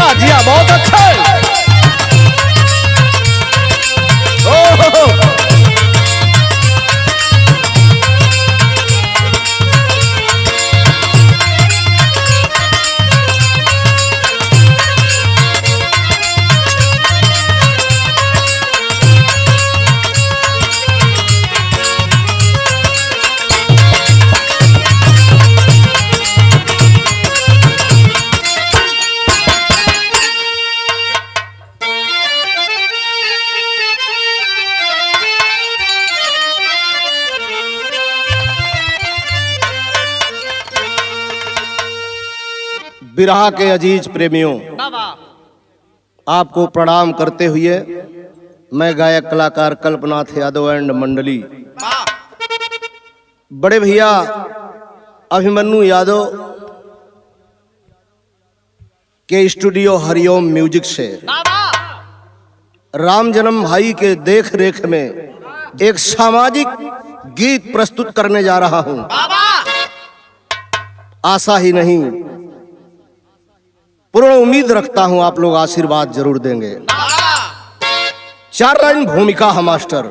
जिया जिया बहुत अच्छा है। बिरहा के अजीज प्रेमियों, आपको प्रणाम करते हुए मैं गायक कलाकार कल्पनाथ यादव एंड मंडली बड़े भैया अभिमन्यु यादव के स्टूडियो हरिओम म्यूजिक से राम जन्म भाई के देख रेख में एक सामाजिक गीत प्रस्तुत करने जा रहा हूं। आशा ही नहीं, पूर्ण उम्मीद रखता हूं आप लोग आशीर्वाद जरूर देंगे। 4 लाइन भूमिका है मास्टर।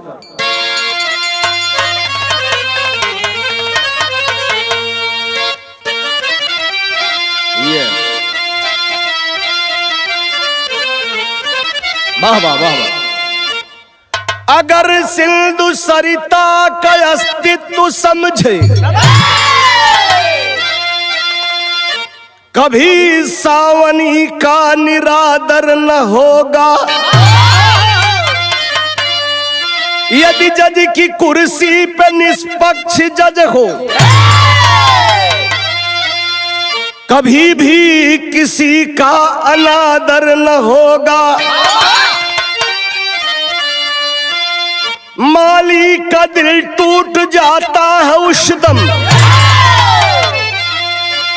ये वाह वाह वाह वाह। अगर सिंधु सरिता का अस्तित्व समझे, कभी सावनी का निरादर न होगा। यदि जज की कुर्सी पे निष्पक्ष जज हो, कभी भी किसी का अनादर न होगा। माली का दिल टूट जाता है उस दम,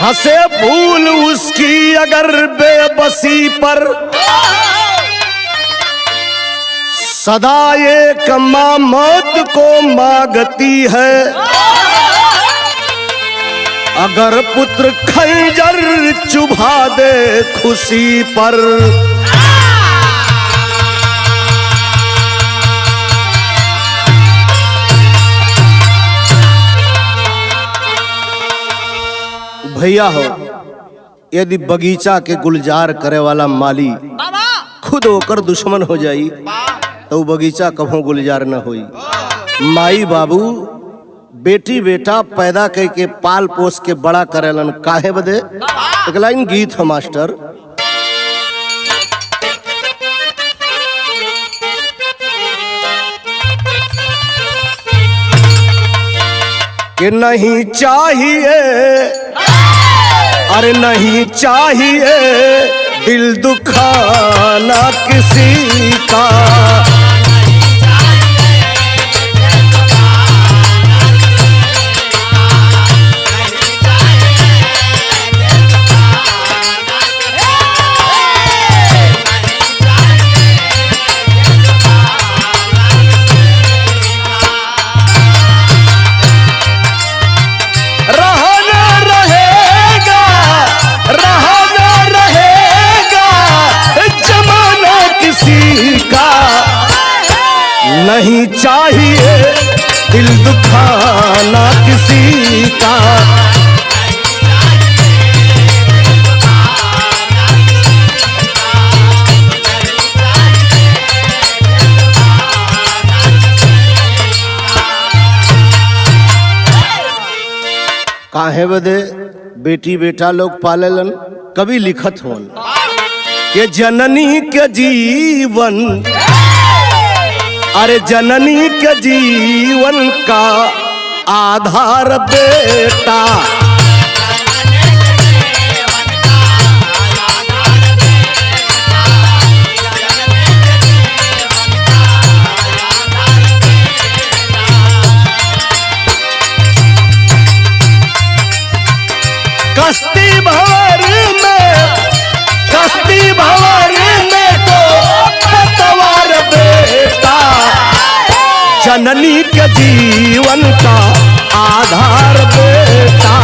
हंसे भूल उसकी अगर बेबसी पर। सदा एक मां मौत को मांगती है, अगर पुत्र खंजर चुभा दे खुशी पर। भैया हो, यदि बगीचा के गुलजार करे वाला माली खुद होकर दुश्मन हो जाई तो बगीचा कभो गुलजार न होई। माई बाबू बेटी बेटा पैदा करके पाल पोस के बड़ा करेलन, काहे बदे? एक लाइन गीत है मास्टर। कि नहीं चाहिए, अरे नहीं चाहिए दिल दुखाना किसी का। नहीं चाहिए दिल दुखाना किसी का। काहे बदे बेटी बेटा लोग पालेलन? कभी लिखत होन के जननी के जीवन, अरे जननी के जीवन का आधार बेटा। कश्ती भंवर में तो पतवार बेटा, जननी के जीवन का आधार बेटा।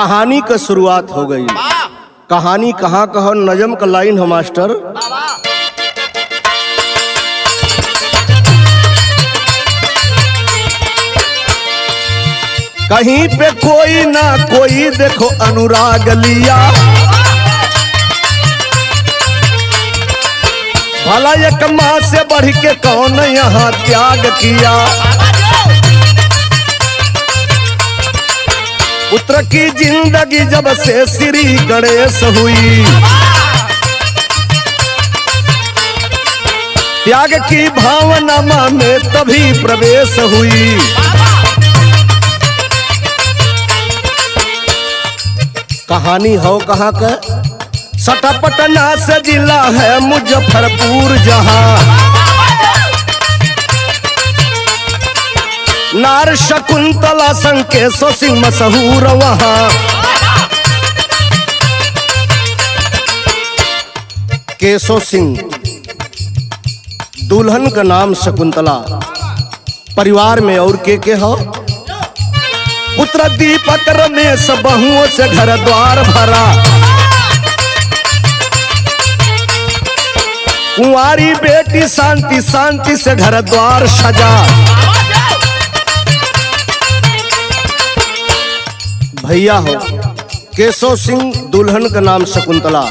कहानी का शुरुआत हो गई। कहानी कहाँ कहो, नजम का लाइन है मास्टर। कहीं पे कोई ना कोई देखो अनुराग लिया, भला एक माँ से बढ़ के कौन यहाँ त्याग किया। पुत्र की जिंदगी जब से श्री गणेश हुई, त्याग की भावना माँ में तभी प्रवेश हुई। कहानी हो कहाँ का, सटापटना से जिला है मुजफ्फरपुर जहाँ, नार शकुंतला संग केशव सिंह मशहूर वहाँ। केशव सिंह दुल्हन का नाम शकुंतला, परिवार में और के हो, पुत्र दीपक रमेश, बहुओं से घर द्वार भरा, कुंवारी बेटी शांति, शांति से घर द्वार सजा। भैया हो, केशव सिंह दुल्हन का नाम शकुंतला,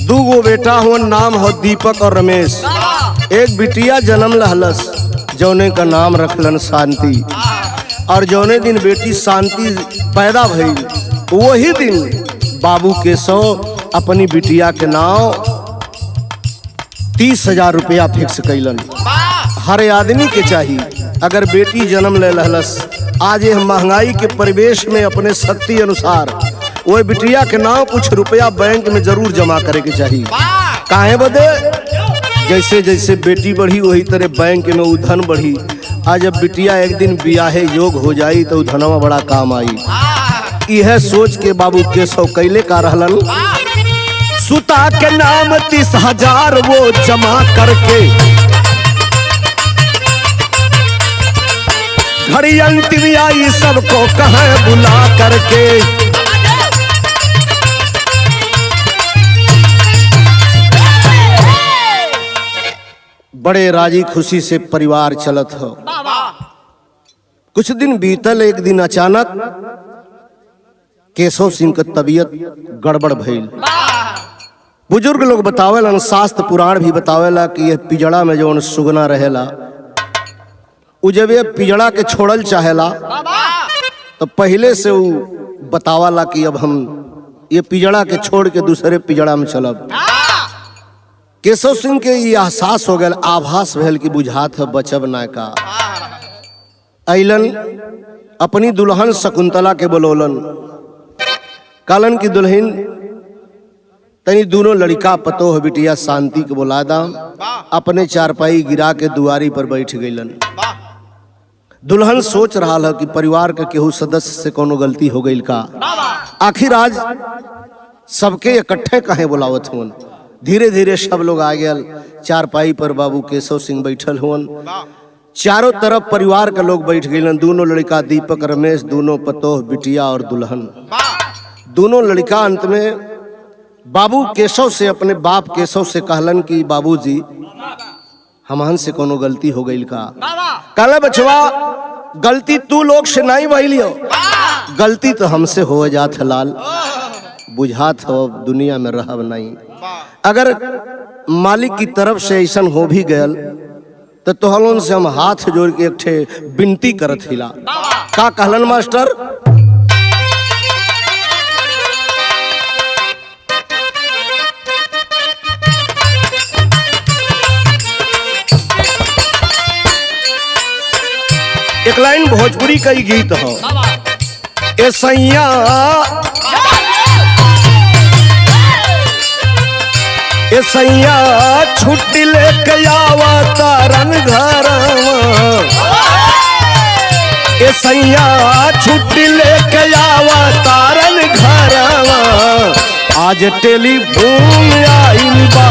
दो गो बेटा हो, नाम हो दीपक और रमेश। एक बिटिया जन्म लहलस, जौने का नाम रखलन शांति, और जौने दिन बेटी शांति पैदा भई वही दिन बाबू केशव अपनी बिटिया के नाम 30,000 रुपया फिक्स कैलन। हर आदमी के चाहिए अगर बेटी जन्म ले लहलस, आज ये महंगाई के परिवेश में अपने शक्ति अनुसार वो बिटिया के नाम कुछ रुपया बैंक में जरूर जमा करे के चाहिए। काहे बदे, जैसे जैसे बेटी बढ़ी वही तरह बैंक में वो धन बढ़ी। आज जब बिटिया एक दिन ब्याहे योग हो जाई तो धनवा बड़ा काम आई। यह सोच के बाबू केशव कैले का रहलन, सुता के नाम 30,000 वो जमा करके, घड़ी अंतिम आई सबको कहे बुला करके। बड़े राजी खुशी से परिवार चलत हो। कुछ दिन बीतल, एक दिन अचानक केशव सिंह का तबीयत गड़बड़ भइल। बुजुर्ग लोग बतावेला, शास्त्र पुराण भी बतावेला कि यह पिजड़ा में जो सुगना रहेला, उ जब ये पिजड़ा के छोड़ल चाहेला तो पहले से वो बतावाला कि अब हम ये पिजड़ा के छोड़ के दूसरे पिजड़ा में चलब। केशव सिंह के ये एहसास हो गया, आभास भेल कि बुझात है बचब ना का। अइलन अपनी दुल्हन शकुंतला के बोलोलन, कहलन की दुल्हन तनी दोनों लड़का पतोह बिटिया शांति के बोला दाम। अपने चारपाई गिरा के दुआरी पर बैठ गईलन। दुल्हन सोच रहा है कि परिवार के केहू सदस्य से कोनो गलती हो गई का। आखिर आज सबके इकट्ठे कहे बुलावत हुन। धीरे धीरे सब लोग आ गए। चारपाई पर बाबू केशव सिंह बैठल हुन, चारों तरफ परिवार के लोग बैठ गए। दोनों लड़का दीपक रमेश, दोनों पतोह बिटिया और दुल्हन। दोनों लड़का अंत में बाबू केशव से, अपने बाप केशव से कहलन कि बाबूजी हमहन से कोनो गलती हो गई का। कहले बचवा गलती तू लोग से नहीं भइलियो, गलती तो हमसे हो जात लाल। बुझात हो दुनिया में रहब नहीं। अगर मालिक की तरफ से ऐसा हो भी गयल तो तोहलों से हम हाथ जोड़ के एक ठे विनती करत हिला। का कहलन मास्टर, एक लाइन भोजपुरी का ही गीत हो, ए सैया ए सैया छुट्टी लेके आवा तारन घरवा, ए सैया छुट्टी लेके आवा तारन घरवा, आज टेलीफोन आइल बा।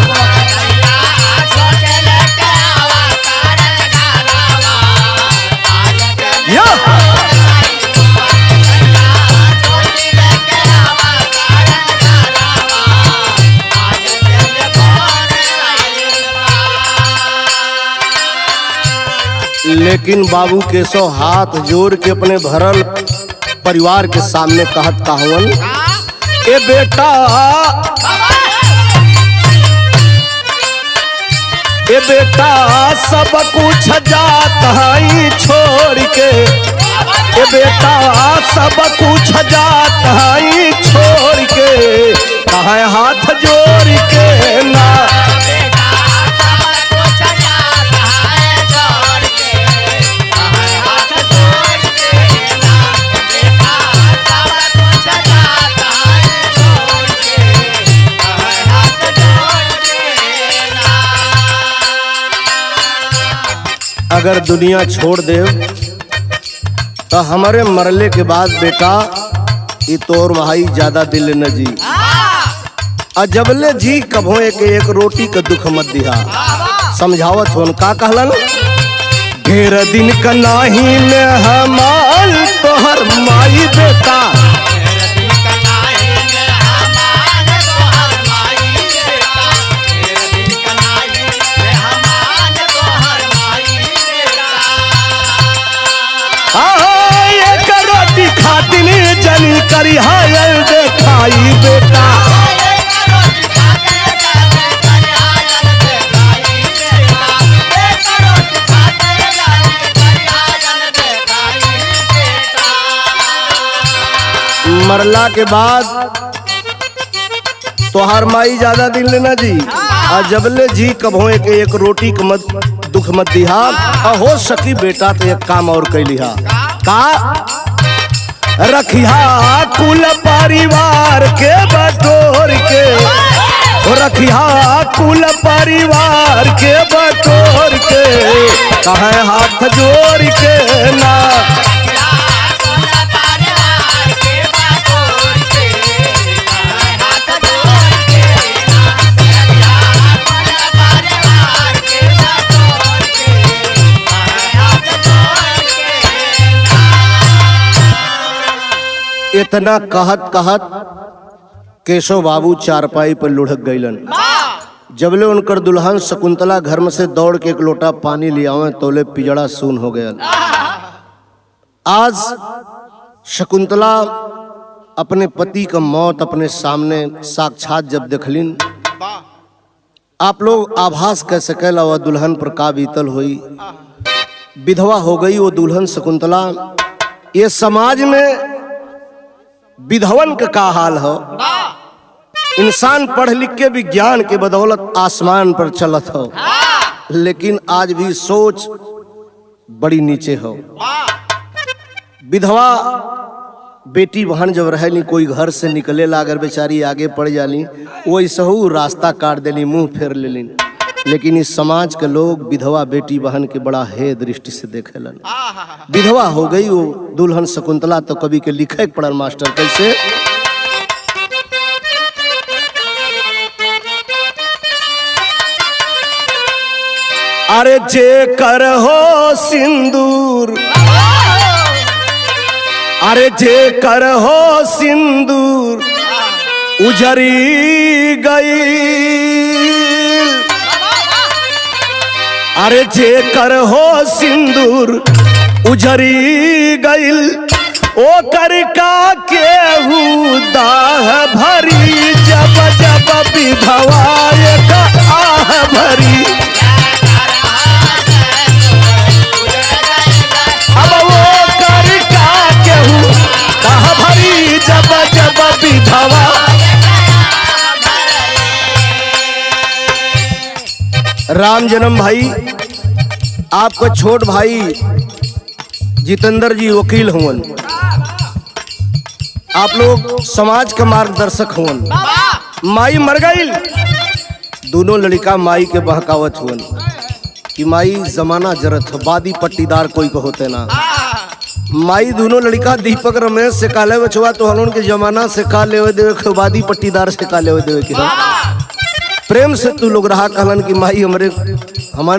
लेकिन बाबू केशव हाथ जोड़ के अपने भरल परिवार के सामने कहत कहवन, ए बेटा, ए बेटा सब कुछ जात हई छोड़ के, ए बेटा सब कुछ जात हई छोड़ के, कहे हाथ जोड़ के ना। अगर दुनिया छोड़ दे तो हमारे मरले के बाद बेटा ये तोर भाई ज्यादा दिल न जी, अजबले जी कभो एक रोटी का दुख मत दिहा। समझावत हो का कहलन, ढेर दिन का नाही में हमार तोहर माई बेटा, खातिन जनी करी हायल देखाई बेटा, मरला के बाद तोहार माई ज्यादा दिन लेना जी, जबले जी कभो एक रोटी के मत दुख मत दिहा। हो सकी बेटा तो एक काम और कैलिहा, का रखिया कुल परिवार के बटोर के, रखिया कुल परिवार के बटोर के, कहे हाथ जोड़ के ना। इतना कहत कहत केशव बाबू चारपाई पर लुढ़क गईलन। जबले उनकर दुल्हन शकुंतला घर में से दौड़ के एक लोटा पानी ले आवे तोले पिजड़ा सून हो गया। आज शकुंतला अपने पति का मौत अपने सामने साक्षात जब देखलिन, आप लोग आभास कह सकेला वह दुल्हन पर का बीतल हुई। विधवा हो गई वो दुल्हन शकुंतला। ये समाज में विधवन का हाल हो, इंसान पढ़ लिख के विज्ञान के बदौलत आसमान पर चलत हो, लेकिन आज भी सोच बड़ी नीचे हो। विधवा बेटी बहन जब रहे नहीं, कोई घर से निकले ला अगर बेचारी आगे पड़ जाली, वही सहू रास्ता काट देली, मुंह फेर लेली। लेकिन इस समाज के लोग विधवा बेटी बहन के बड़ा हे दृष्टि से देखेलन। विधवा हो गई वो दुल्हन शकुंतला, तो कवि के लिखे पड़ल मास्टर कैसे, अरे जे कर हो सिंदूर, अरे जे कर हो सिंदूर उजरी गई, अरे जे कर हो सिंदूर उजरी गईल, ओ कर का केहू दाह भरी, जब जब विधवा का आह भरी, अब वो कर का केहू दाह भरी, जब जब विधवा। राम जन्म भाई, आपका छोट भाई जितेंद्र जी वकील हुवन, आप लोग समाज के मार्गदर्शक हुवन। माई मर गई, दोनों लड़का माई के बहकावत हुवन कि माई जमाना जरत हो, बादी पट्टीदार कोई को होते ना। माई दोनों लड़का दीपक रमेश से काले बचवा तो हलों के जमाना से का लेवे देवे के, बादी पट्टीदार से का लेवे देवे के। प्रेम से तू लोग रहा कहलन कि माई हमारे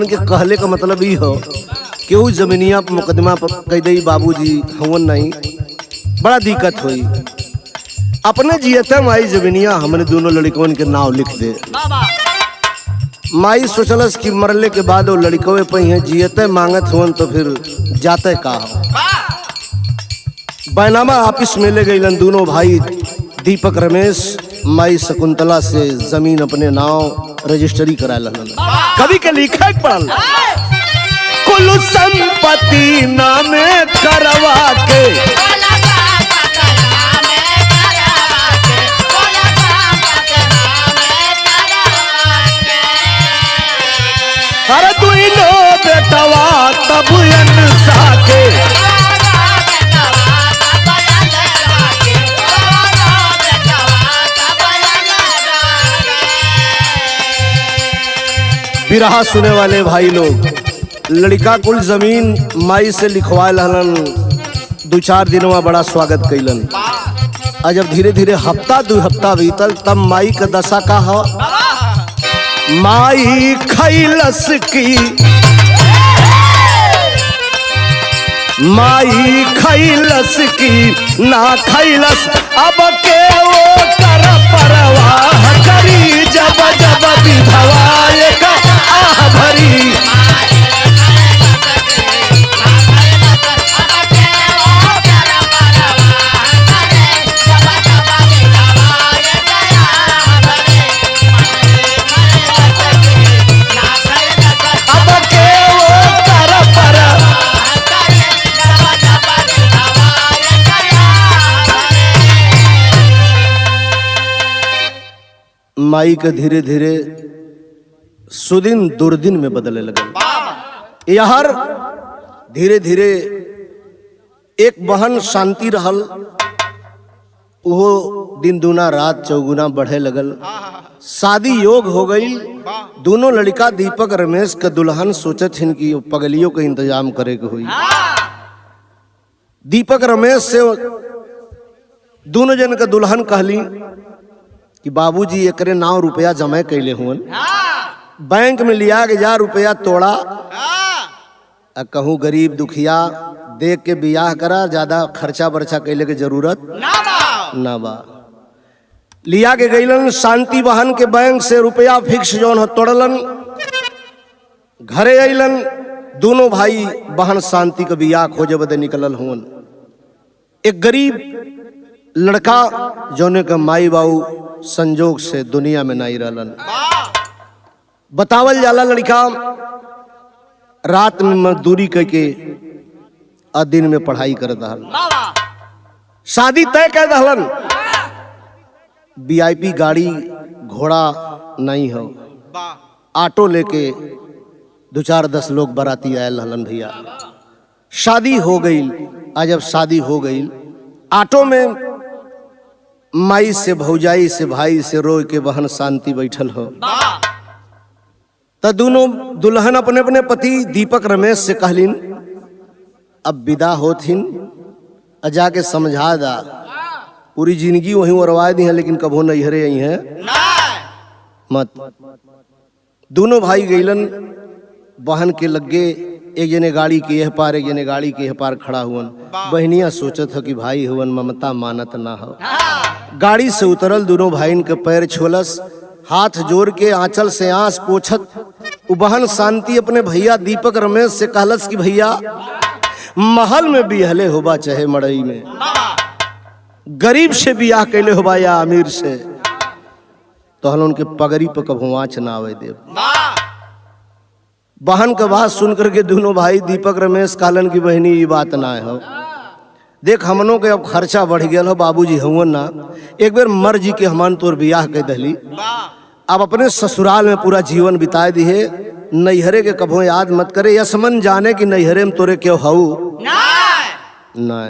के कहले का मतलब ही हो केहू जमीनिया पर मुकदमा पर कह दई बाबूजी हवन नहीं, बड़ा दिक्कत हुई। अपने जियते माई जमीनिया हमने दोनों लड़कों के नाव लिख दे। माई सोचलस कि मरले के बाद वो लड़कवे पे जियते मांगत हुन तो फिर जाते का हो। बैनामा ऑफिस में ले गईलन दोनों भाई दीपक रमेश माई शकुंतला से जमीन अपने नाव रजिस्ट्री करा लन। कभी के लिखा पड़ल कुल संपत्ति नामे करवा के अरे तू नो बेटवा तब साके बिरहा सुने वाले भाई लोग लड़का कुल जमीन माई से लिखवा लहलन। 2-4 दिनों बड़ा स्वागत कैलन। और जब धीरे धीरे हफ्ता 2 हफ्ता बीतल तब माई का दशा का हो। माई खैलस की माई खैलस की ना खैलस अब के वो कर परवाह करी जब जब विधवाए का आह भरी। माई का धीरे धीरे सुदिन दुर्दिन में बदले लगे। यार धीरे धीरे एक बहन शांति रहल वो दिन दूना रात चौगुना बढ़े लगल। शादी योग हो गई। दोनों लड़का दीपक रमेश का दुल्हन सोचत हिन कि पगलियों का इंतजाम करे के हुई। दीपक रमेश से दोनों जन का दुल्हन कहली कि बाबूजी एकरे नाव रुपया जमा कैले हुन बैंक में लिया के जा रुपया तोड़ा कहूँ गरीब दुखिया देख के बियाह करा, ज्यादा खर्चा बर्चा कैले के जरूरत ना बा। लिया के गईलन शांति बहन के बैंक से रुपया फिक्स जौन हो तोड़लन। घरे अलन दोनों भाई बहन शांति का बियाह खोजे बदे निकलल हुन। एक गरीब लड़का जौने का माई बाबू संजोग से दुनिया में नहीं रहलन। बतावल जाला लड़का रात में मजदूरी करके और दिन में पढ़ाई करत हल। शादी तय कर दहलन। वीआईपी गाड़ी घोड़ा नहीं हो, ऑटो लेके 2-4-10 लोग बाराती आयल हलन भैया। शादी हो गई। आज जब शादी हो गई ऑटो में माई से भौजाई से भाई से रोय के बहन शांति बैठल हो। तो दोनों दुल्हन अपने अपने पति दीपक रमेश से कहलिन अब विदा होथिन जाके समझा दा। पूरी जिंदगी वहीं उड़वा दी है लेकिन कभो नैहरे आई है मत। दोनों भाई गईलन बहन के लगे। एक जने गाड़ी के यह पार एक जने गाड़ी के यह पार खड़ा हुवन। बहनिया सोचत हो कि भाई हुवन ममता मानत ना हो। गाड़ी से उतरल दोनों भाईन के पैर छोलस, हाथ जोड़ के आंचल से आंस पोछत बहन शांति अपने भैया दीपक रमेश से कहलस कि भैया महल में बिहले होबा चाहे मड़ई में, गरीब से बियाह कैले होबा या अमीर से, तो हल उनके पगड़ी पर कभू आँच ना आवे देव। बहन का बात सुन करके दोनों भाई दीपक रमेश कहलन की बहनी ये बात ना हो। देख हमनों के अब खर्चा बढ़ गया हो, बाबूजी हुवन ना, एक बार मर जी के हमन तोर बियाह कह दहली। अब अपने ससुराल में पूरा जीवन बिताए दिए, नैहरे के कभो याद मत करे। यसमन जाने कि नैहरे में तोरे क्यों हऊ ना।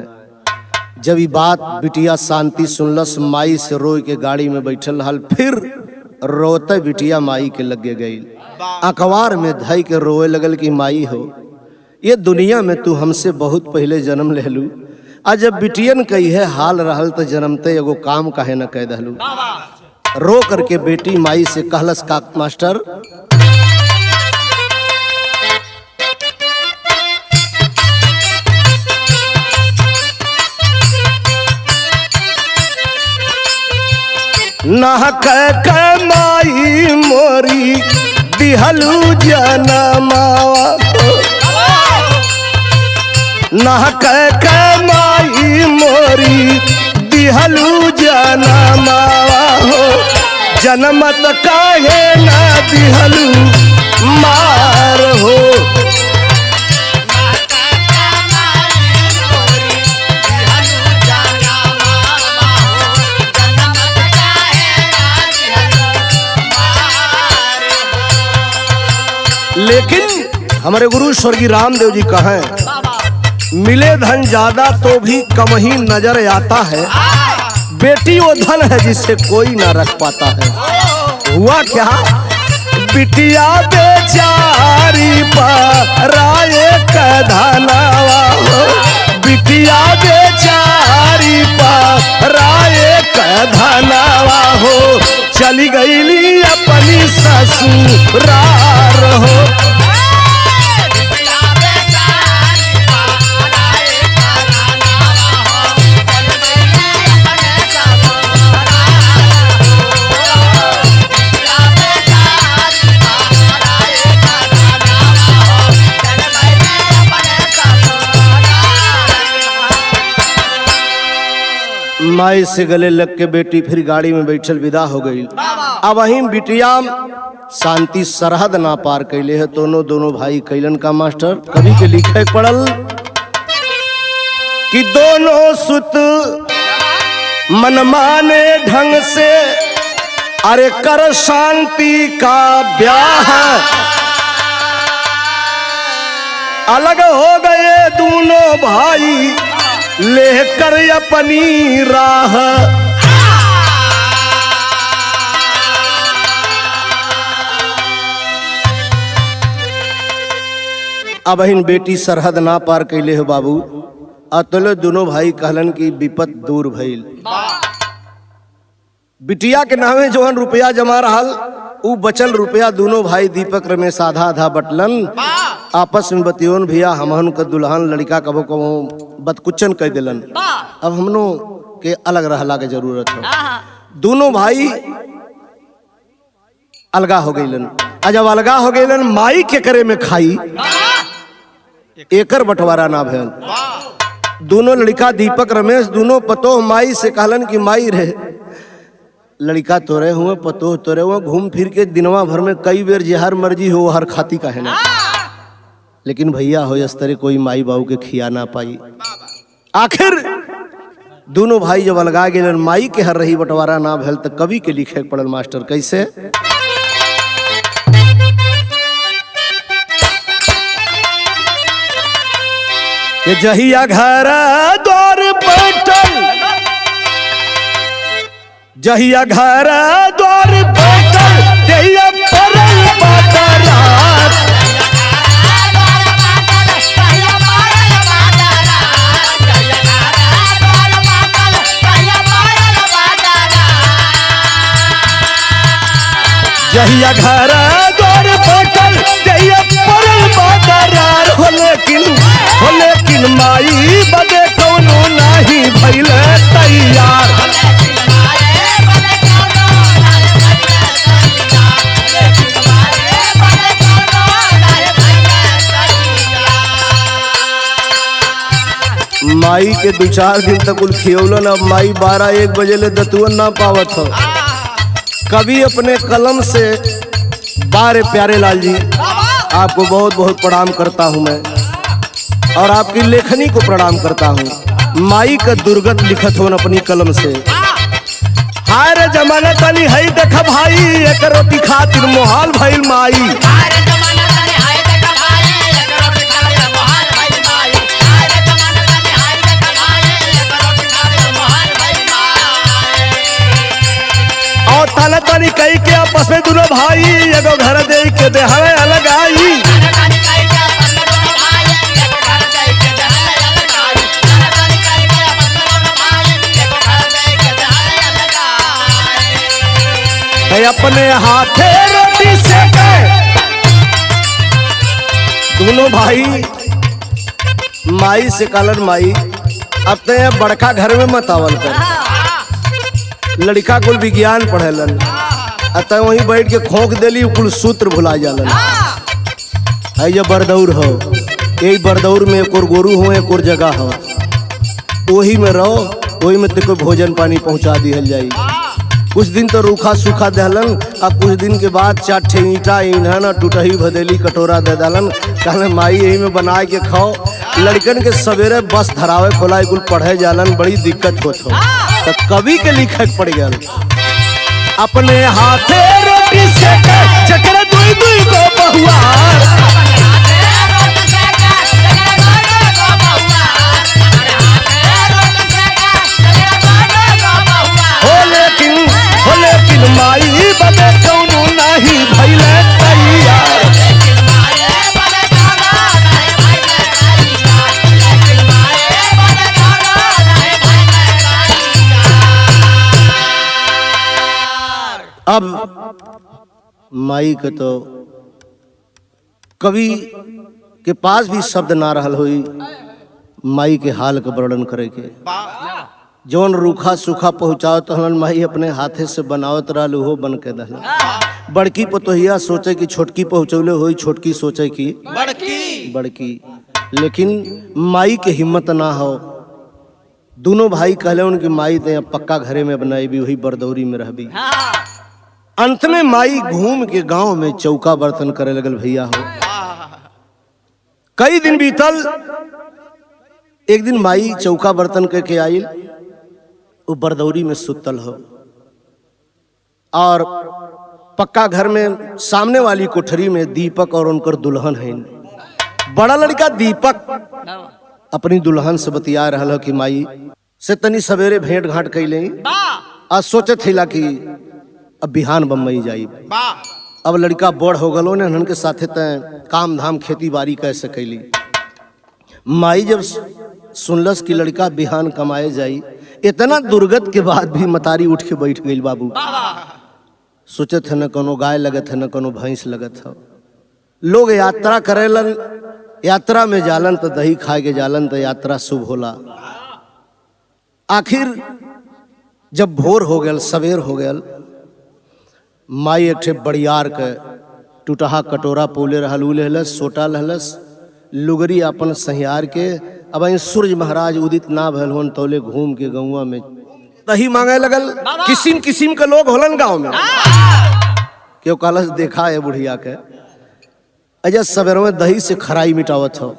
जब ये बात बिटिया शांति सुनलस माई से रोई के गाड़ी में बैठल हल। फिर रोते बिटिया माई के लगे गई। अखबार में धई के रोए लगल कि माई हो ये दुनिया में तू हमसे बहुत पहले जन्म ले लू। आज जब बिटियन कही है हाल रहल तो जन्मते एगो काम काहे न कह दहलू। रो करके बेटी माई से कहलस का मास्टर ना कह माई मोरी दिहलू जनमावा नाहक के माई मोरी दिहलू जनमावा हो जनमत काहे ना दिहलू मार हो। लेकिन हमारे गुरु स्वर्गीय रामदेव जी कहें मिले धन ज्यादा तो भी कम ही नजर आता है, बेटी वो धन है जिसे कोई ना रख पाता है। हुआ क्या बिटिया बेचारी पराये का धनवा हो बिटिया बेचारी पराये का धनवा हो चली गईली अपनी ससुराल हो। माई से गले लग के बेटी फिर गाड़ी में बैठल विदा हो गई। अब वहीं बिटिया शांति सरहद ना पार कैले है। दोनों भाई कैलन का मास्टर कवि के लिखे पड़ल कि दोनों सुत मनमाने ढंग से अरे कर शांति का ब्याह अलग हो गए दोनों भाई लेकर अपनी राह। अब इन बेटी सरहद ना पार कैले हो बाबू अतुल दोनों भाई कहलन की विपत दूर भइल। बिटिया के नामे जोहन रुपया जमा रहल उ बचल रुपया दोनों भाई दीपक रमेश आधा आधा बटलन आपस में बतियोन भैया हमहन का दुल्हन लड़का कबो कबो बदकुचन कर दिलन। अब हमनो के अलग रहला के जरूरत है। दोनों भाई अलगा हो गईलन। जब अलगा हो गईलन माई के करे में खाई एकर बंटवारा ना भेल। दोनों लड़का दीपक रमेश दोनों पतोह माई से कहलन कि माई रहे लड़का तोरे हुए पतोह तोरे हुए घूम फिर के दिनवा भर में कई बेर जहर मर्जी हो हर खाती का है ना। लेकिन भैया हो इस तरह कोई माई बाबू के खिया ना पाई। आखिर दोनों भाई जब अलगा गए माई के हर रही बंटवारा ना भेल तो कवि के लिखे पड़ल मास्टर कैसे कि जहिया घर द्वार बैठल जहिया घर द्वार बैठल जहिया परल बातरात जहिया घर द्वार बैठल जहिया परल बातरार हो लेकिन माई बदे कौनो नहीं भइल तैयार। माई के 2-4 दिन तक कुल खियौलन। अब माई 12-1 बजे ले दतुअन ना पावत हो। कवि अपने कलम से बारे प्यारे लाल जी आपको बहुत बहुत प्रणाम करता हूँ मैं और आपकी लेखनी को प्रणाम करता हूँ। माई का दुर्गत लिखत हो अपनी कलम से। हाय रे जमाना तनी है देखा भाई एक रोटी खातिर मोहाल भइल माई। और ताना तानी कई के आपस में दोनों भाई एगो घर दे के दे हवे अलग आई। अपने हाथे रोटी सेके दोनों भाई माई से कालन माई अपने बड़का घर में मत आवल कर। लड़का कुल विज्ञान पढ़ेलन अतः वहीं बैठ के खोंक देली कुल सूत्र भुला जालन। है ये बरदौर हो, यही बरदौर में एक और गोरू हो, एक और जगह हो, वही में रहो, वही में तेको भोजन पानी पहुंचा दिहल जाई। कुछ दिन तो रूखा सूखा दहलन और कुछ दिन के बाद 4 ठे ईंटा ईंधन टूटही भदेली कटोरा दे दलन। कहलन माई यही में बना के खाओ। लड़कन के सवेरे बस धरावे खोला कुल पढ़े जालन, बड़ी दिक्कत होत हो। तो कवि के लिखे पड़ गया अपने हाथे रोटी से चक्र दुई दुई को बहुआर। लेकिन माई बदे कौनो नहीं भइले तैयार। अब माई के तो कवि के पास भी शब्द ना रहल हुई माई के हाल का वर्णन करे के। जौन रूखा सूखा पहुँचाओ तो हलन माई अपने हाथे से बनावत रहल हो बन के दहल। बड़की पतोहिया सोचे कि छोटकी पहुँचौले हुई, छोटकी सोचे कि बड़की। लेकिन माई के हिम्मत ना हो। दोनों भाई कहले उनकी माई ते पक्का घरे में बनाई भी, वही बरदौरी में रहबी। अंत में माई घूम के गांव में चौका बर्तन करे लगल भैया हो। कई दिन बीतल, एक दिन माई चौका बर्तन करके आई, वो बरदौरी में सुतल हो और पक्का घर में सामने वाली कोठरी में दीपक और उनकर दुल्हन है। बड़ा लड़का दीपक अपनी दुल्हन से बतिया रहा हो कि माई से तनी सवेरे भेंट घाट कैले और सोचे थे कि अब बिहान बम्बई जाई। अब लड़का बड़ हो गलो ने, के साथे तय काम धाम खेती बाड़ी कैसे कैली। माई जब सुनलस कि लड़का बिहान कमाए जाई, इतना दुर्गत के बाद भी मतारी उठ के बैठ गई। बाबू सोचे थे न कोनो गाय लगत है न कोनो भैंस लगत है। लोग यात्रा करेलन, यात्रा में जालन तो दही खा के जालन तो यात्रा शुभ होला। आखिर जब भोर हो गया, सवेर हो गया, माई एक ठे बड़ियार के टूटहा कटोरा पोले रहल, उ लेहलस, सोटा लहलस, लुगरी अपन सहियार के। अब सूर्य महाराज उदित ना भल होन तौले घूम के गौवा में दही मांगे लगल। किसिम किसिम के लोग होलन गांव में। क्यों कालस देखा है बुढ़िया के अजय सवेरों में दही से खराई मिटावत हो,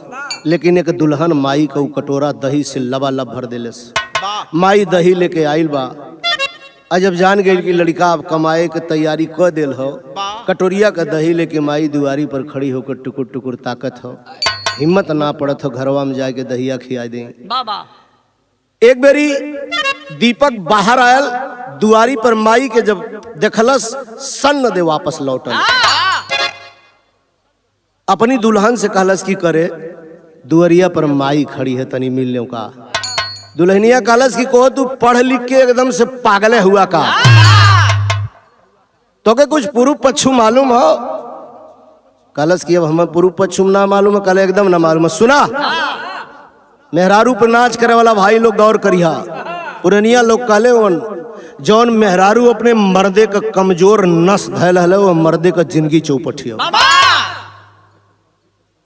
लेकिन एक दुल्हन माई को कटोरा दही से लबालब भर देलस। माई दही लेके आइल बा। अजब जान गई कि लड़का अब कमाए के तैयारी कर दिल हो। कटोरिया का दही लेके माई दुआरी पर खड़ी होकर टुकुर टुकुर ताकत हो। हिम्मत ना पड़त हो घरवा में जाके दहिया खिया दे। एक बेरी दीपक बाहर आयल, दुआरी पर माई के जब देखलस सन्न दे वापस लौटल। अपनी दुल्हन से कहलस की करे, दुआरिया पर माई खड़ी है तनी मिल लो का। दुल्हनिया कहलस की को तू पढ़ लिख के एकदम से पागले हुआ का, तो के कुछ पूर्व पश्चिम मालूम हो? कहलस की अब हमें पूर्व पश्चिम ना मालूम है। कहले एकदम ना मालूम है। सुना, मेहरारू पर नाच करे वाला भाई लोग गौर करिया। पुरनिया लोग कहले वन जौन मेहरारू अपने मर्दे का कमजोर नस धैल है वो मर्दे का जिंदगी चौपटी हो।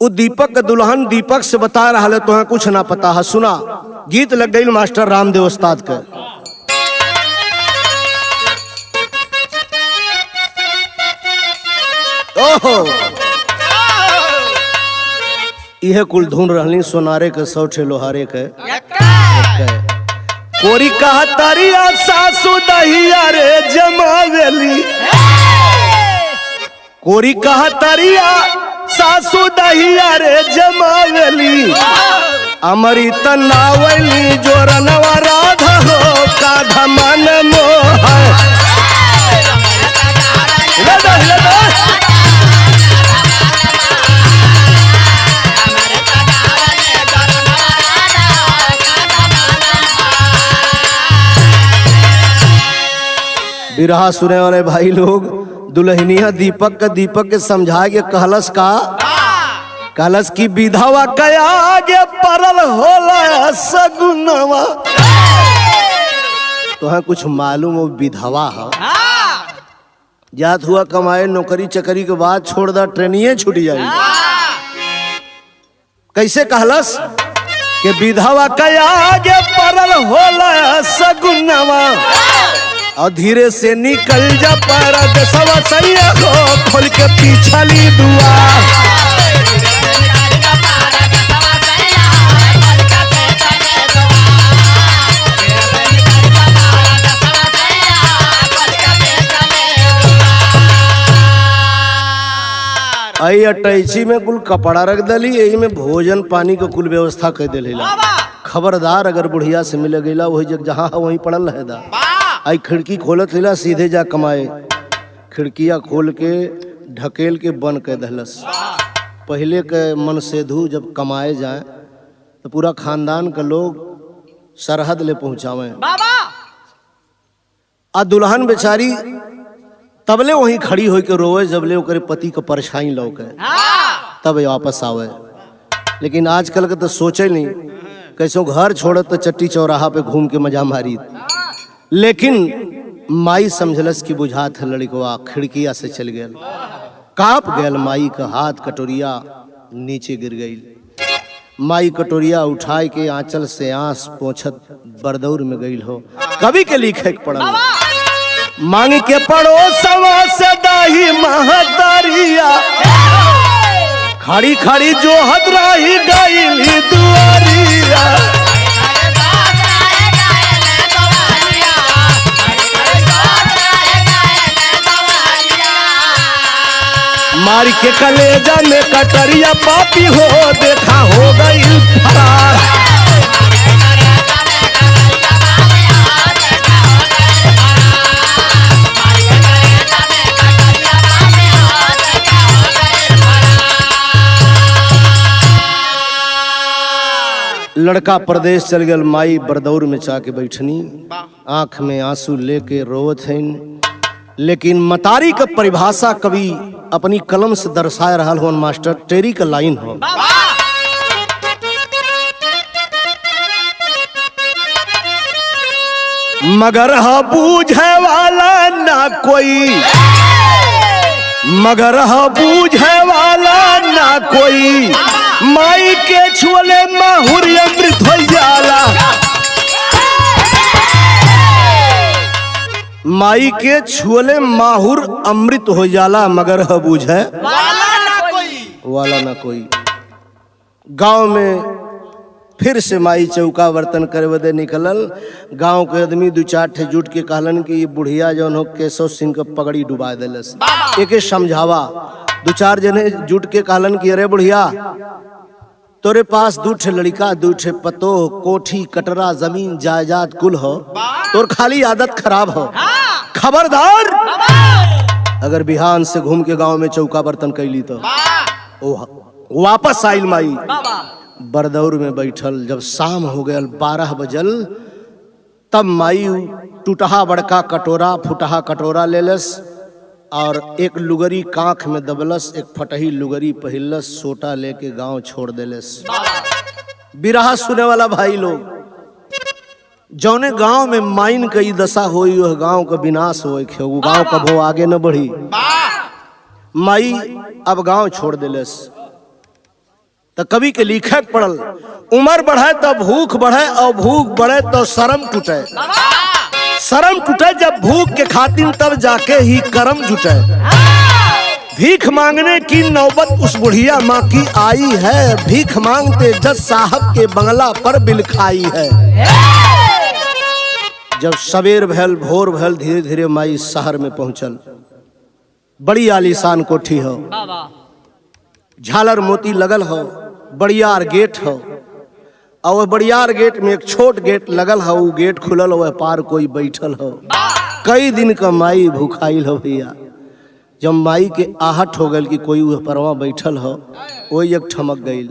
वो दीपक का दुल्हन दीपक से बता रहा है तो कुछ ना पता है। सुना, गीत लग गई मास्टर रामदेव उस्ताद का। ओहो, यह कुल धुन रहनी सोनारे के सौठे लोहारे के। कोरी कहा तरिया सासू दहिया रे जमावेली, कोरी कहा तरिया सासू दहिया रे जमावेली, अमृत नावली जोरनवा राधा हो काधा मन मोह। बिरहा सुने वाले भाई लोग, दुल्हनिया दीपक के समझा के कहलस का, कहलस की विधवा कया आगे परल होला सगुनवा। तो है कुछ मालूम हो विधवा हो? जात हुआ कमाए नौकरी चकरी के बाद छोड़ दा ट्रेनिए छूट जाई। कैसे कहलस कि विधवा कया आगे परल होला सगुनवा और धीरे से निकल जा परदेसवा सैया हो खोल के पीछली दुआ। आई अटैची में कुल कपड़ा रख दली, यही में भोजन पानी के कुल व्यवस्था कर दिला। खबरदार अगर बुढ़िया से मिल गईला वही जग जहाँ वहीं पड़ल रहे दा। आई खिड़की खोलत हिला सीधे जा कमाए, खिड़किया खोल के ढकेल के बंद कर दहलस। पहले के मन सेधु जब कमाए जाए तो पूरा खानदान के लोग सरहद ले पहुंचावे, आ दुल्हन बेचारी तबले वहीं खड़ी होई के रोवे जबले ओकरे पति के परछाई लौके तब वापस आवे। लेकिन आजकल के तो सोचे नहीं, कैसो घर छोड़त तो चट्टी चौराहा पे घूम के मजा मारी। लेकिन माई समझलस की बुझात है लड़कवा खिड़किया से चल गया, कांप गया माई का हाथ कटोरिया नीचे गिर गई। माई कटोरिया उठाए के आंचल से आंस पोंछत बरदौर में गई हो। कवि के लिखे पड़ा मांग के पड़ोसवा से दाही महतरिया खड़ी खड़ी जो हदराही गईली दुआरिया। मार के कलेजा में कटरिया पापी हो देखा हो गई फरार। लड़का प्रदेश चल गया, माई बरदौर में चाके बैठनी, आंख में आंसू लेके रोवत हैं। लेकिन मतारी का परिभाषा कवि अपनी कलम से दर्शाए रहा हो मास्टर टेरी का लाइन हो। मगर हा बूझे वाला ना कोई, मगर हा बूझे वाला ना कोई, माई के छुअले माहुर अमृत हो जाला। माई के छुअले माहुर अमृत हो जाला मगर ह बूझे वाला ना कोई। गांव में फिर से माई चौका बर्तन करे बदे निकलल। गांव के आदमी दू चार ठे जुट के कहलन कि ये बुढ़िया जौन हो केशव सिंह के पगड़ी डुबा दिलस, एके समझावा। दू चार जने जुट के कहलन कि अरे बुढ़िया तोरे पास दू ठे लड़का दू ठे पतो कोठी कटरा जमीन जायदाद कुल हो, तोर खाली आदत खराब हो। खबरदार अगर बिहान से घूम के गांव में चौका बर्तन कैली तो। वापस आइल माई बरदौर में बैठल। जब शाम हो गया 12 बजल तब माई टूटहा बड़का कटोरा फुटहा कटोरा लेलस और एक लुगरी कांख में दबलस, एक फटही लुगरी पहिलस, सोटा लेके गांव छोड़ देलस। बिरहा सुने वाला भाई लोग, जौने गांव में माइन कई दशा होई वह गांव का विनाश होए, वो गांव कभो आगे न बढ़ी। माई अब गांव छोड़ देलस तो कवि के लिखे पड़ल, उम्र बढ़े तो भूख बढ़े और भूख बढ़े तो शर्म टूटे। शर्म टूटे जब भूख के खातिर तब जाके ही कर्म जुटे। भीख मांगने की नौबत उस बुढ़िया माँ की आई है, भीख मांगते जज साहब के बंगला पर बिल खाई है। जब सवेर भैल भोर भैल धीरे धीरे माई शहर में पहुंचल। बड़ी आलीशान कोठी हो, झालर मोती लगल हो, बड़ियार गेट हो और वह बड़ियार गेट में एक छोट गेट लगल हो, वो गेट खुलल हो, पार कोई बैठल हो। कई दिन का माई भूखाइल हो भैया। जब माई के आहट हो गई कि कोई वह परवा बैठल हो, वही एक ठमक गई।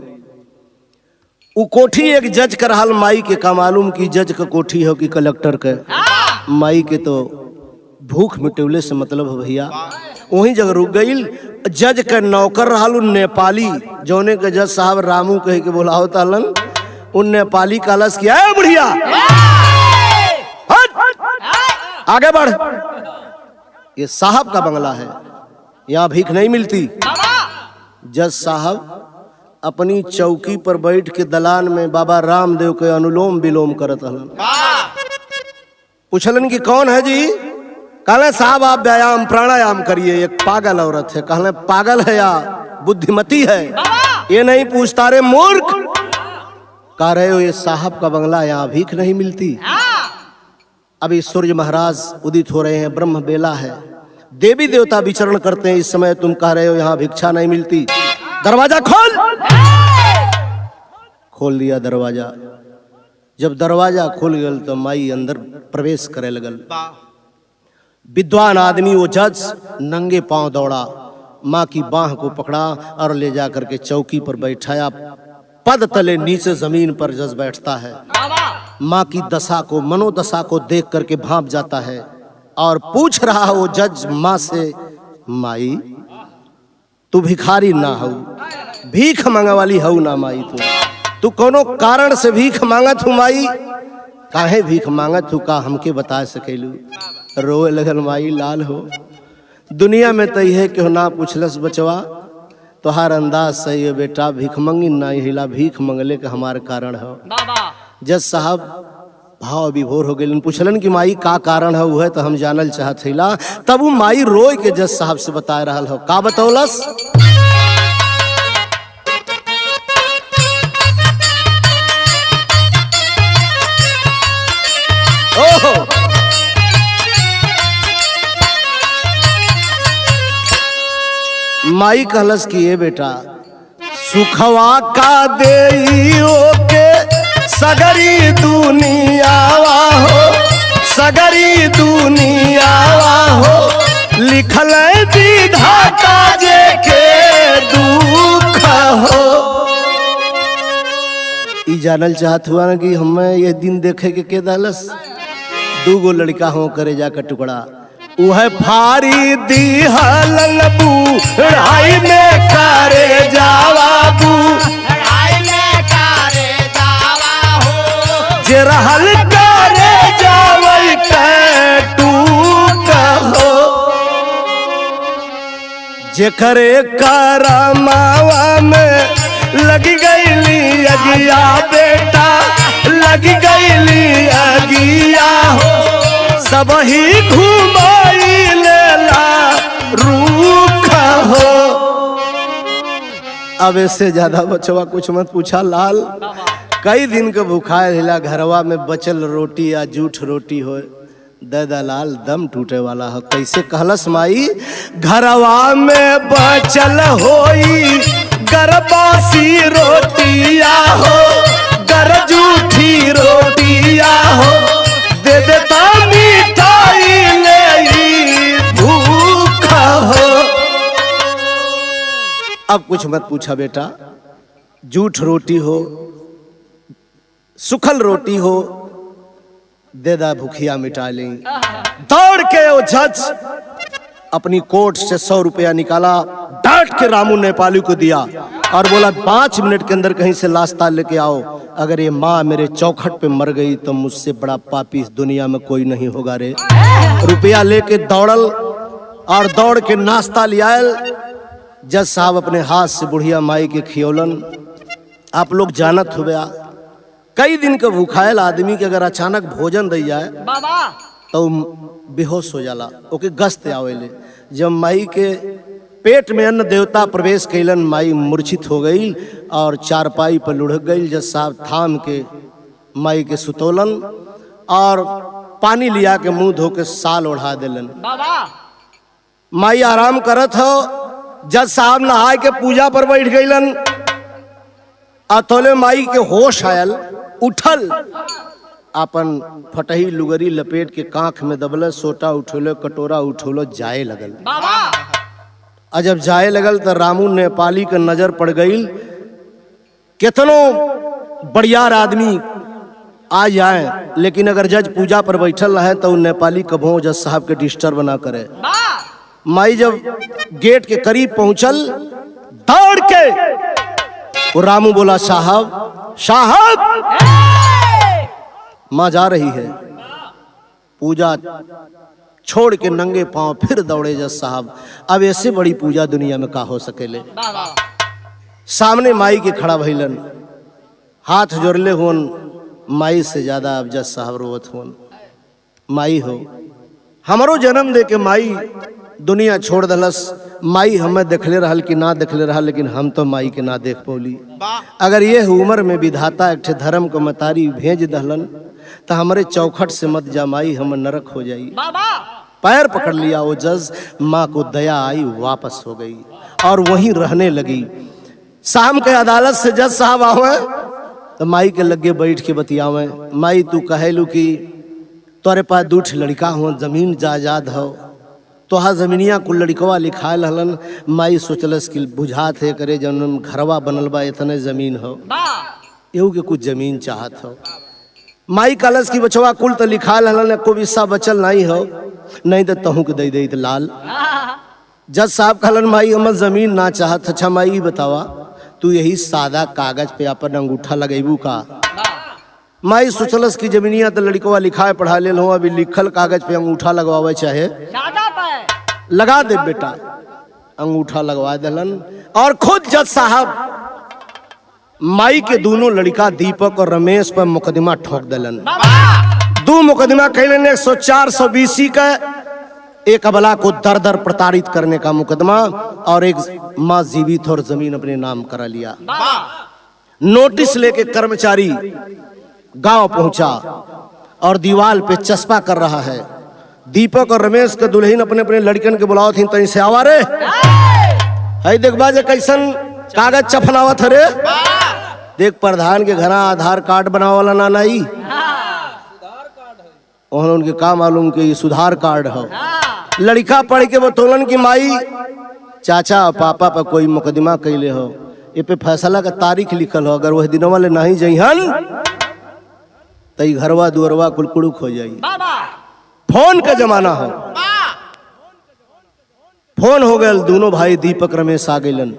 वो कोठी एक जज कर हाल माई के का मालूम की जज का कोठी हो कि कलेक्टर के। माई के तो भूख मिटवले से मतलब हो भैया। वहीं जगह रुक गई। जज के नौकर रहल नेपाली, जौने के जज साहब रामू कह के बोलाओ तालन। उन नेपाली कालस किया है बुढ़िया आगे बढ़। ये साहब का बंगला है, यहाँ भीख नहीं मिलती। जज साहब अपनी चौकी पर बैठ के दलान में बाबा रामदेव के अनुलोम विलोम करत हलन। पूछलन कि कौन है जी? कहले साहब आप व्यायाम प्राणायाम करिए, एक पागल औरत है। कहले पागल है या बुद्धिमती है ये नहीं पूछता रे मूर्ख। कह रहे हो ये साहब का बंगला, यहाँ भीख नहीं मिलती। अभी सूर्य महाराज उदित हो रहे हैं, ब्रह्म बेला है, देवी देवता विचरण करते हैं इस समय, तुम कह रहे हो यहाँ भिक्षा नहीं मिलती। दरवाजा खोल। खोल दिया दरवाजा। जब दरवाजा खुल गया तो माई अंदर प्रवेश करे लगल। विद्वान आदमी वो जज नंगे पांव दौड़ा, माँ की बाह को पकड़ा और ले जाकर के चौकी पर बैठाया। पद तले नीचे जमीन पर जज बैठता है। माँ की दशा को, मनोदशा को देख करके भांप जाता है और पूछ रहा वो जज माँ से, माई तू भिखारी ना हो, भीख मांगे वाली हो ना माई, तू कोनो कारण से भीख मांगत हूँ माई? काहे भीख मांगत हूँ का हमके बता सकेलू? रोए लगल माई, लाल हो दुनिया में तय है क्यों ना पूछलस बचवा, तोहार अंदाज सही है बेटा, भीख मंगी ना हिला, भीख मंगले के हमार कारण हो। जज साहब भाव विभोर हो गए, पूछलन कि माई का कारण है? वो है तो हम जानल चाहत हिला। तब वो माई रोए के जज साहब से बता रहा हो। का बतौलस? ओहो माई कहलस कि ये बेटा सुखवा का देइयो के सगरी दुनियावा हो, सगरी दुनियावा हो, लिखल विधाता जे के दुख हो। ई जानल चाहत हुआ ना कि हमें ये दिन देखे के दलस। दूगो लड़का हो करे जाकर टुकड़ा, वह फारी दी हलबू लड़ाई में करे जावा बू, लड़ाई में करे जावा हो, जे रहल करे जावई के टूक हो, जे करे करमावा में लगी गईली अगिया बेटा, लगी गईली अगिया हो, सब ही घुमाई लेला रूख हो। अब इससे ज्यादा बचवा कुछ मत पूछा लाल। कई दिन के भूखा हिला, घरवा में बचल रोटी या जूठ रोटी हो, दादा लाल दम टूटे वाला हो। कैसे कहलस माई? घरवा में बचल होई गरबासी रोटिया हो, गर जूठी रोटिया हो, दे देता मिठाई ले भूखा हो। अब कुछ मत पूछा बेटा, जूठ रोटी हो, सुखल रोटी हो, दे दा भूखिया मिटा ले। दौड़ के वो जज अपनी कोट से 100 रुपया निकाला, डांट के रामू नेपाली को दिया और बोला 5 मिनट के अंदर कहीं से लास्ता लेके आओ। अगर ये माँ मेरे चौखट पे मर गई तो मुझसे बड़ा पापी इस दुनिया में कोई नहीं होगा रे। रुपया लेके दौड़ल और दौड़ के नाश्ता लियाल। जज साहब अपने हाथ से बुढ़िया माई के खियोलन। आप लोग जानत हो गया, कई दिन का भूखायल आदमी के अगर अचानक भोजन दे जाए तो बेहोश हो जाला, ओके गस्त आवेले। जब माई के पेट में अन्न देवता प्रवेश कैलन, माई मूर्छित हो गई और चारपाई पर लुढ़क गई। जज साहब थाम के माई के सुतोलन और पानी लिया के मुंह धो के साल ओढ़ा दिलन। माई आराम करत हो, जज साहब नहाय के पूजा पर बैठ गईलन। अतोले माई के होश आयल, उठल, अपन फटही लुगरी लपेट के कांख में दबल, सोटा उठोलो, कटोरा उठोलो, जाए लगल। और जब जाए लगल तो रामू नेपाली के नजर पड़ गई। कितनो बढ़ियार आदमी आ जाए, लेकिन अगर जज पूजा पर बैठल रहे तो नेपाली कभो जज साहब के डिस्टर्ब ना करे। माई जब गेट के करीब पहुंचल, दौड़ के वो रामू बोला, साहब साहब, माँ जा रही है, पूजा छोड़ के नंगे पांव फिर दौड़े जज साहब। अब ऐसे बड़ी पूजा दुनिया में का हो सकेले। सामने माई के खड़ा भइलन, हाथ जोड़ले हुन, माई से ज्यादा अब जज साहब रोवत हुन। माई हो, हमारो जन्म दे के माई दुनिया छोड़ दलस। माई हमें देखले रहल कि ना देखले रहल, लेकिन हम तो माई के ना देख पौली। अगर ये उम्र में विधाता एक धर्म को मतारी भेज दहलन तो हमारे चौखट से मत जा माई, हम नरक हो जाई। पैर पकड़ लिया वो जज, माँ को दया आई, वापस हो गई और वहीं रहने लगी। शाम के अदालत से जज साहब आवे तो माई के लगे बैठ के बतियावे। माई तू कहेलू कि तोरे पास दूठ लड़का हो, जमीन जायदाद हो, तोहा जमीनिया कुल लड़कवा लिखायल हलन। माई सोचलस कि बुझात है करे जन घरवा बनल बा, इतने जमीन हो, एहू के कुछ जमीन चाहत हो। माई कहलस कि बचवा कुल तो लिखायल हलन, को हिस्सा बचल नहीं हो, नहीं तो तहू के दे दे लाल। जज साहब कहलन माई हमर जमीन ना चाहत। अच्छा माई बतावा, तू यही सादा कागज पे अपन अंगूठा लगेबू का? माई सोचलस कि जमीनिया तो लड़कवा लिखाए पढ़ा ले लो, अभी लिखल कागज पे अंगूठा लगवावे चाहे लगा दे बेटा। अंगूठा लगवा दिलन और खुद जज साहब माई के दोनों लड़का दीपक और रमेश पर मुकदमा ठोक दिलन। दो मुकदमा कैलन, 104-120 का, एक अबला को दर दर प्रताड़ित करने का मुकदमा और एक मां जीवित और जमीन अपने नाम करा लिया। नोटिस लेके कर्मचारी गांव पहुंचा और दीवार पे चस्पा कर रहा है। दीपक और रमेश के दुल्हन अपने अपने लड़कन के बुलाओ थी, तहीं से आवा रे, है देख बाजे कैसन कागज चफनावत रे। देख प्रधान के घरा आधार कार्ड बनावे वाला ना नहीं, उनके काम मालूम के ये सुधार कार्ड हो। लड़का पढ़ के बतौलन की माई चाचा पापा पर कोई मुकदमा कैले हो, ये पे फैसला का तारीख लिखल हो, अगर वह दिनों वाले नहीं जइहन तो घरवा दुअरवा कुलकुड़ुक हो जाई। फोन का जमाना हो, फोन हो गए। दोनों भाई दीपक रमेश आ गइलन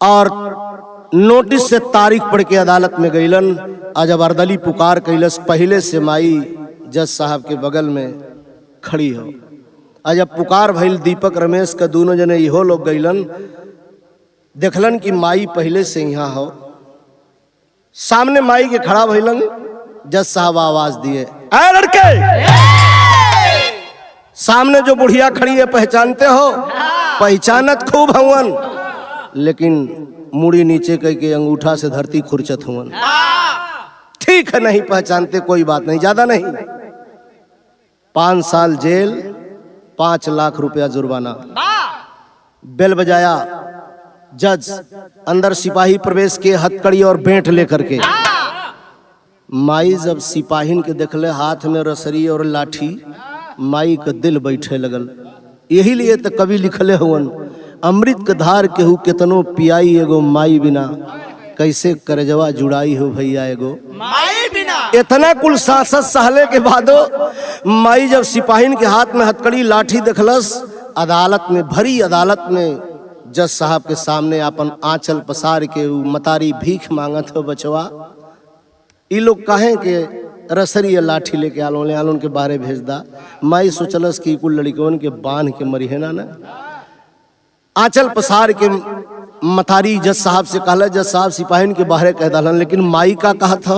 और नोटिस से तारीख पढ़ के अदालत में गइलन। जब अर्दली पुकार कैलस, पहले से माई जज साहब के बगल में खड़ी हो। जब पुकार भइल दीपक रमेश का दोनों जने इहो लोग गइलन, देखलन कि माई पहले से यहाँ हो। सामने माई के खड़ा भइलन, जज साहब आवाज दिए, ऐ लड़के, सामने जो बुढ़िया खड़ी है पहचानते हो? पहचानत खूब हवन, लेकिन मुड़ी नीचे करके अंगूठा से धरती खुरचत हुवन। ठीक है नहीं पहचानते, कोई बात नहीं, ज्यादा नहीं, 5 साल जेल, 5 लाख रुपया जुर्माना। बेल बजाया, जज अंदर सिपाही प्रवेश के हथकड़ी और बेंट लेकर के। माई जब सिपाहीन के देखले हाथ में रसरी और लाठी, माई का दिल बैठे लगल। यही लिए तो कवि लिखले हुवन, अमृत के धार केहू केतनो पियाई, एगो माई बिना कैसे करजवा जुड़ाई हो भैया, एगो माई बिना। इतना कुल सांसद सहले के बादो माई जब सिपाहीन के हाथ में हथकड़ी लाठी देखलस, अदालत में, भरी अदालत में जज साहब के सामने अपन आंचल पसार के मतारी भीख मांगत हो, बचवा ये लोग कहें कि रसरी या लाठी लेके आलोन के बारे भेज दा। माई सोचलस कि कुल लड़कों के बांध के मरी है ना। आंचल पसार के मतारी जज साहब से कहला, जज साहब सिपाहीन के बाहर कह दलन, लेकिन माई का कहा था,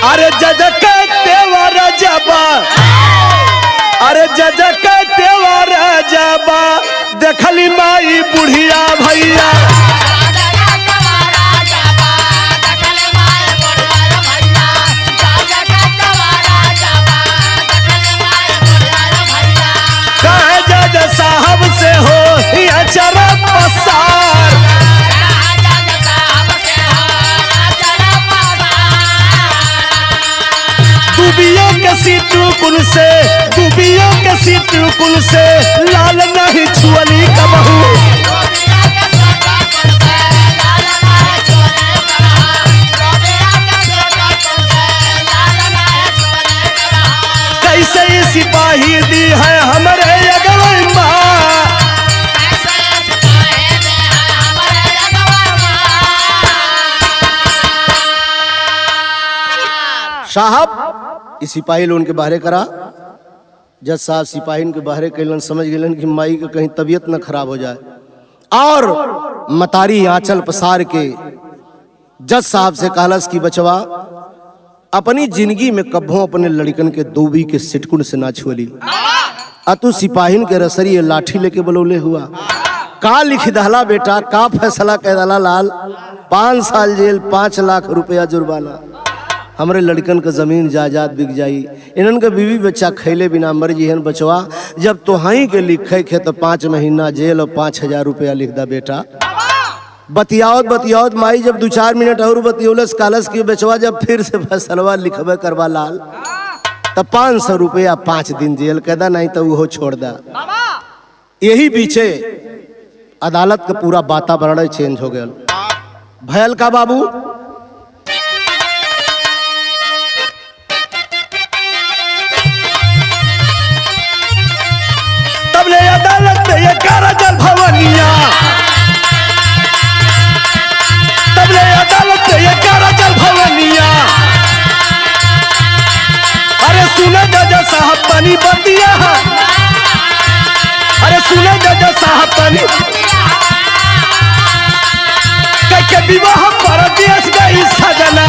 अरे जज के तेवर जबा, अरे जज के तेवर जबा, देखली माई बुढ़िया भैया, साहब से हो या चरा पसार, दुबियों के सीतू कुल से, दुबियों के सीतू कुल से, लाल नहीं छुअली कबहू, कैसे सिपाही दी है हमारे अगवई माँ, साहब इस सिपाही लोन के बाहरे करा। जज साहब सिपाही के बाहरे कैलन, समझ गए कि माई के कहीं तबीयत न खराब हो जाए, और मतारी आंचल पसार के जज साहब से कहलस कि बचवा अपनी जिंदगी में कब्बों अपने लड़कन के दूबी के सिटकुन से ना छुअली, अतु सिपाहीन के रसरी लाठी लेके बलौले हुआ। का लिख दहला बेटा, का फैसला कह दला लाल? 5 साल जेल, 5 लाख रुपया जुर्माना, हमरे लड़कन का जमीन जायदाद बिक जाई, इन्हन के बीवी बच्चा खैले बिना मर जिहन। बचवा जब तोहाई के लिखे खे तो 5 महीना जेल और 5000 रुपया लिख दा बेटा। बतियावत बतियावत माई जब 2-4 मिनट और बतियोलस कालस की बचवा जब फिर से फैसलवा लिखबे करवा लाल तो 500 रुपया 5 दिन जेल कहदा, नहीं तो वो छोड़ दा। यही पीछे अदालत का पूरा वातावरण चेंज हो गया। भयल का बाबू तब ले अदालत में ये काराजल भवनिया, तब ले अदालत में ये काराजल भवनिया। अरे सुने जज साहब तनी बतिया, अरे सुने जज साहब तनी के विवाह परदेश गई सजना,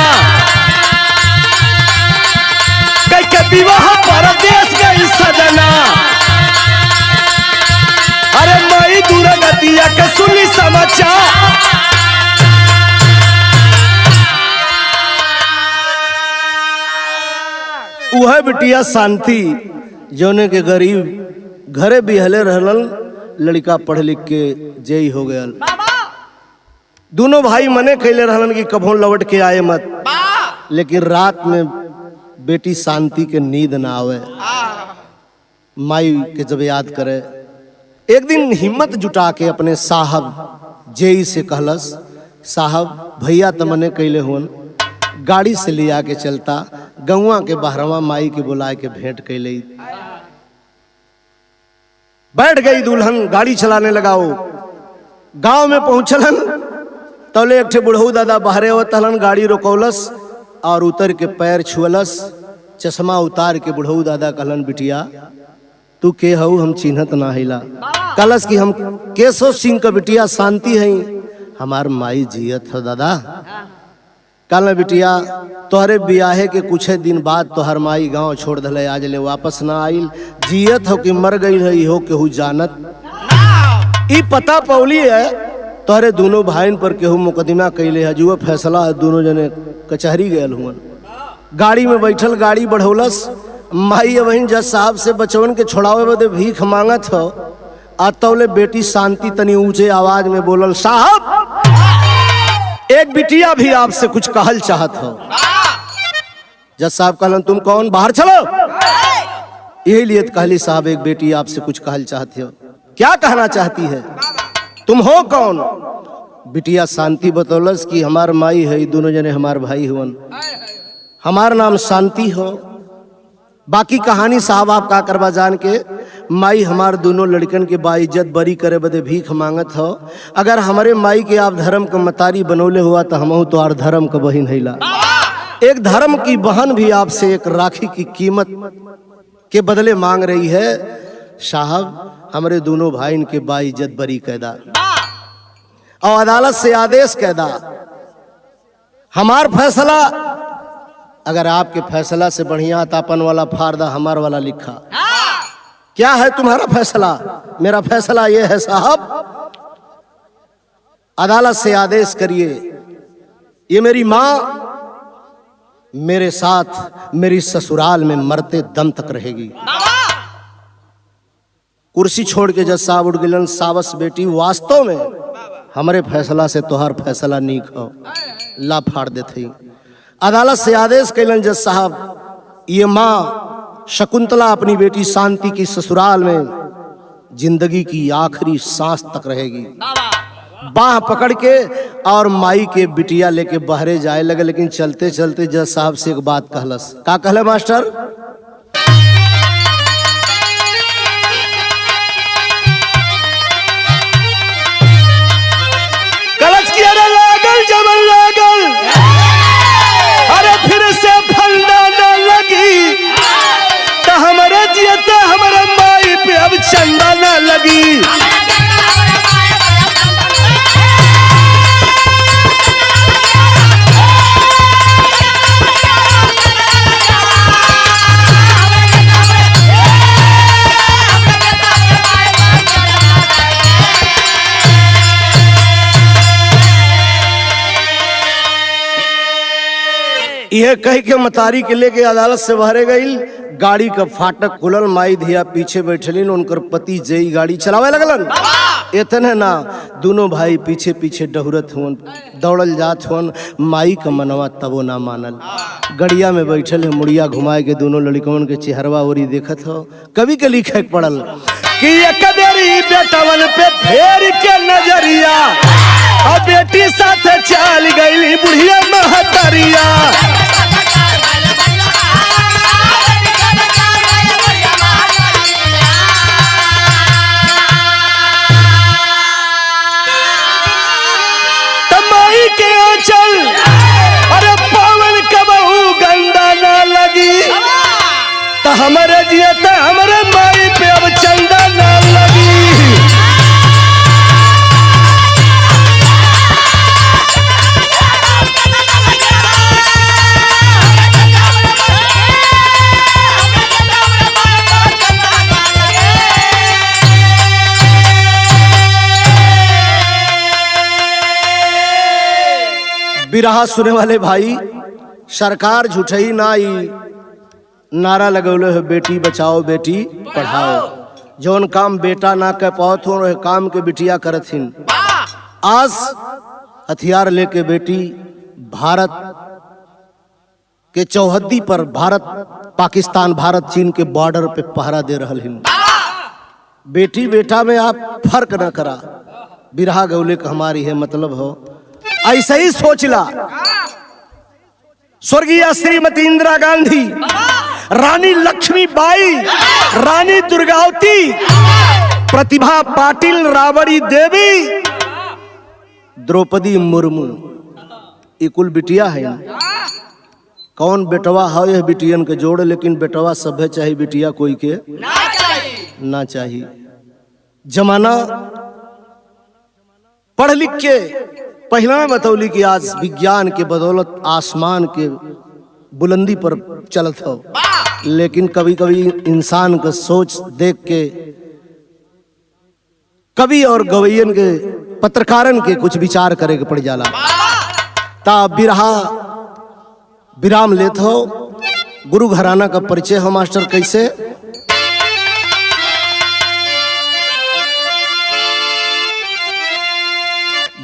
के विवाह परदेश गई सजना। अरे मई दुर्गतिया के सुनी समाचार, वह बिटिया शांति जौने के गरीब घरे बिहले रहलन, लड़का पढ़ लिख के जेई हो गया। दोनों भाई मने कैले रहलन कि कभों लौट के आए मत, लेकिन रात में बेटी शांति के नींद ना आवे, माई के जब याद करे। एक दिन हिम्मत जुटा के अपने साहब जेई से कहलस, साहब भैया तमने कैले हुन, गाड़ी से ले आके चलता, गौवा के बहरवा माई के बुलाए के भेंट कैले। बैठ गई दुल्हन, गाड़ी चलाने लगाओ। गांव में पहुंचलन तौले एक ठे बुढ़ऊ दादा बाहरे होतलन, गाड़ी रोकौलस और उतर के पैर छुअलस। चश्मा उतार के बुढ़ऊ दादा कहलन, बिटिया तू के हऊ? हम चिन्हत ना हिला। कहलस कि हम केशव सिंह का बिटिया शांति है, हमार माई जियत हो दादा। कहल बिटिया तोहरे बियाहे के कुछ दिन बाद तोहर माई गांव छोड़ दले, आज ले वापस ना आइल, जियत हो कि मर गई है हो केहू जानत। ई पता पौली है तोहरे दोनों भाईन पर केहू मुकदमा कैले है, जुआ फैसला है, दोनों जने कचहरी गए हुआ। गाड़ी में बैठल, गाड़ी बढ़ौलस, माई वहीं जज साहब से बचवन के छोड़ावे बदे भीख मांगत हो। आ तौले बेटी शांति तनी ऊंचे आवाज में बोलल, साहब एक बिटिया भी आपसे कुछ कहल चाहत हो। जज साहब कहलन, तुम कौन? बाहर चलो। यही लिए कहली, साहब एक बेटी आपसे कुछ कहल चाहती हो। क्या कहना चाहती है? तुम हो कौन? बिटिया शांति बतौलस कि हमार माई है, दोनों जने हमार भाई हुवन, हमार नाम शांति हो। बाकी कहानी साहब आप का करवा जान के। माई हमार दोनों लड़कन के बाइज्जत बरी करे बदे भीख मांगत हो। अगर हमारे माई के आप धर्म का मतारी बनौले हुआ तो हम तो आर धर्म का बहन हैला। एक धर्म की बहन भी आपसे एक राखी की कीमत के बदले मांग रही है। साहब हमारे दोनों भाई के बाइज्जत बरी कैदा और अदालत से आदेश कैदा। हमार फैसला अगर आपके फैसला से बढ़िया तापन वाला फारदा हमार वाला लिखा। क्या है तुम्हारा फैसला? मेरा फैसला यह है साहब, अदालत से आदेश करिए, ये मेरी मां मेरे साथ मेरी ससुराल में मरते दम तक रहेगी। कुर्सी छोड़ के जज साहब उठ गिलन, सावस बेटी वास्तव में हमारे फैसला से तोहर फैसला नीक हो, ला फाड़ देते। अदालत से आदेश कैलन जज साहब, ये माँ शकुंतला अपनी बेटी शांति की ससुराल में जिंदगी की आखिरी सांस तक रहेगी। बाह पकड़ के और माई के बिटिया लेके बहरे जाए लगे, लेकिन चलते चलते जज साहब से एक बात कहलस। का कहले मास्टर? कलश की अरे लागल जमल लागल, अरे फिर से फलना न लगी, चंदा न लगी। यह कह के मतारी के लेके अदालत से बाहरे गई। गाड़ी का फाटक खुलल, माई धिया पीछे बैठलिन, उनकर पति जई गाड़ी चलावे लगलन। इतने ना दोनों भाई पीछे पीछे डहुरत हुन, दौड़ल जात हुन। माई का मनवा तबो ना मानल। गड़िया में बैठल है, मुड़िया घुमाए के दोनों लड़कवन के चेहरवा ओरी देखत हो। कवि के लिखे पड़ल कि एक बेरी बेटवन पे फेर के नजरिया, और बेटी साथ चल गई बुढ़िया महतरिया। तमाई के आंचल अरे पवन कबहू गंदा ना लगी, तो हमारे जिया हमारे माई पे अब चंदा ना लगी। बिरहा सुने वाले भाई, सरकार झूठई ना आई नारा लगौले है, बेटी बचाओ बेटी पढ़ाओ। जौन काम बेटा ना कर पाओ थो वह काम के बिटिया करथिन। आज हथियार लेके बेटी भारत के चौहद्दी पर, भारत पाकिस्तान भारत चीन के बॉर्डर पे पहरा दे रहल हिन। बेटी बेटा में आप फर्क न करा। बिरहा गौले का हमारी है मतलब हो, ऐसा ही सोचला। स्वर्गीय श्रीमती इंदिरा गांधी, रानी लक्ष्मीबाई, रानी दुर्गावती, प्रतिभा पाटिल, राबड़ी देवी, द्रौपदी मुर्मू, ये कुल बिटिया है। कौन बेटवा है यह बिटियन के जोड़, लेकिन बेटवा सभे चाहिए, बिटिया कोई के ना चाहिए। जमाना पढ़ लिख के पहला में बतौली कि आज विज्ञान के बदौलत आसमान के बुलंदी पर चलत हो, लेकिन कभी कभी इंसान का सोच देख के कवि और गवैयन के, पत्रकारन के कुछ विचार करे के पड़ जाला। ता बिरहा विराम लेत हो। गुरु घराना का परिचय हो मास्टर कैसे?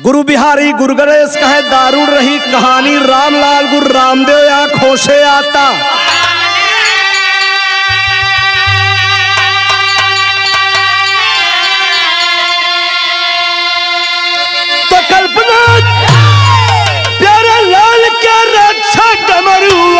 गुरु बिहारी गुरु गणेश कहे दारुण रही कहानी, रामलाल गुरु रामदेव या खोसे आता। तो कल्पना प्यारे लाल के रक्षा डमरू